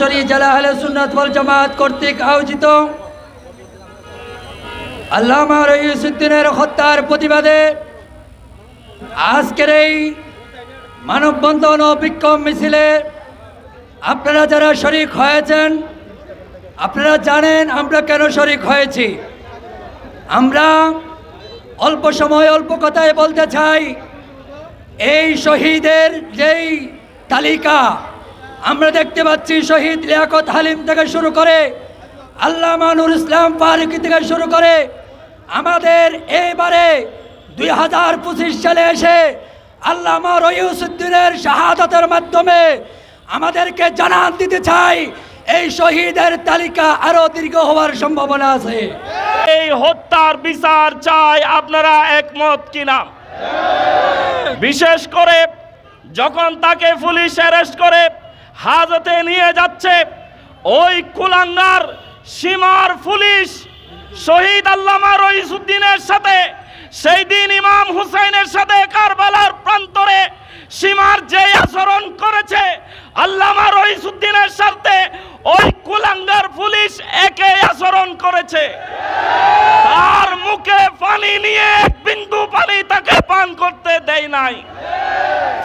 খাগড়াছড়ি জেলা আহলে সুন্নাত ওয়াল জামাত কর্তৃক আয়োজিত আল্লামা রইসউদ্দিনের হত্যার প্রতিবাদে আজকের এই মানববন্ধন ও বিক্ষোভ মিছিলে আপনারা যারা শরীক হয়েছেন, আপনারা জানেন আমরা কেন শরীক হয়েছি। আমরা অল্প সময় অল্প কথায় বলতে চাই, এই শহীদের যেই তালিকা আমরা দেখতে পাচ্ছি, শহীদ লিয়াকত হালিম থেকে শুরু করে আল্লামা নুরুল ইসলাম ফারুকী থেকে শুরু করে আমাদের এবারে 2025 সালে এসে আল্লামা রইসউদ্দিনের শাহাদাতের মাধ্যমে আমাদেরকে জানান দিতে চাই এই শহীদের তালিকা আরো দীর্ঘ হওয়ার সম্ভাবনা আছে। এই হত্যার বিচার চাই, আপনারা একমত কিনা? বিশেষ করে যখন তাকে পুলিশ অ্যারেস্ট করে হাজতে নিয়ে যাচ্ছে, ওই কুলাঙ্গার সীমার পুলিশ শহীদ আল্লামা রইসউদ্দিনের সাথে সেই দিন ইমাম হুসাইনের সাথে কারবালার প্রান্তরে সীমার যে আচরণ করেছে, আল্লামা রইসউদ্দিনের সাথে ওই কুলাঙ্গার পুলিশ একই আচরণ করেছে। তার মুখে পানি নিয়ে এক বিন্দু পানি তাকে পান করতে দেয় নাই।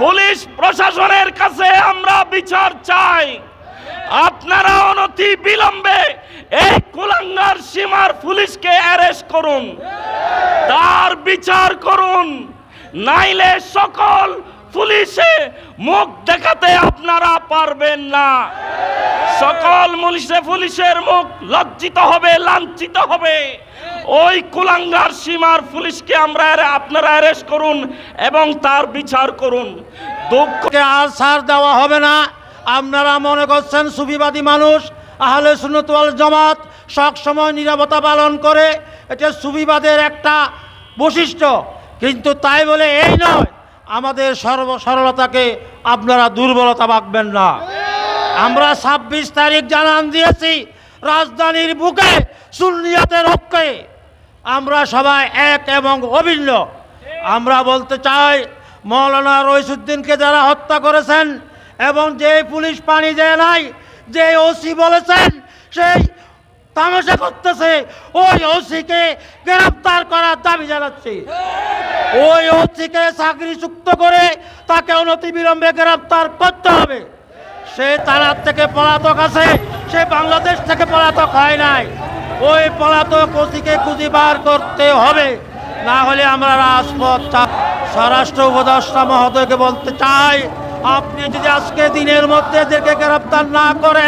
পুলিশ প্রশাসনের কাছে আমরা বিচার চাই, আপনারা অনতি বিলম্বে এই কুলাঙ্গার সীমার পুলিশকে অ্যারেস্ট করুন, তার বিচার করুন, নাইলে সকল পুলিশে মুখ দেখাতে আপনারা পারবেন না। সকল পুলিশের মুখ লজ্জিত হবে, লাঞ্ছিত হবে। ওই কুলাঙ্গার সীমার পুলিশকে আপনারা অ্যারেস্ট করুন এবং তার বিচার করুন। দুঃখকে আর ছাড় দেওয়া হবে না। আপনারা মনে করছেন সুফিবাদী মানুষ, আহলে সুন্নাত ওয়াল জামাত সবসময় নীরবতা পালন করে, এটা সুফিবাদের একটা বৈশিষ্ট্য। কিন্তু তাই বলে এই নয়, আমাদের সরলতাকে আপনারা দুর্বলতা ভাববেন না। আমরা 26 তারিখ জানান দিয়েছি, রাজধানীর বুকে সুন্নিয়তের পক্ষে আমরা সবাই এক এবং অভিন্ন। আমরা বলতে চাই, মৌলানা রইসউদ্দিনকে যারা হত্যা করেছেন এবং যে পুলিশ পানি দেয় নাই, যে ওসি বলেছেন সেই তামাশা করতেছে, ওই ওসিকে গ্রেফতার করার দাবি জানাচ্ছি। ওই ওসিকে চাকরিচ্যুত করে তাকে অনতিবিলম্বে গ্রেফতার করতে হবে। সে তারার থেকে পলাতক আছে, সে বাংলাদেশ থেকে পলাতক হয় নাই। ওই পলাতক ওসিকে খুঁজে বার করতে হবে, না হলে আমরা রাজপথ। স্বরাষ্ট্র উপদেষ্টা মহোদয়কে বলতে চাই, আপনি যদি আজকে দিনের মধ্যে এদেরকে গ্রেফতার না করেন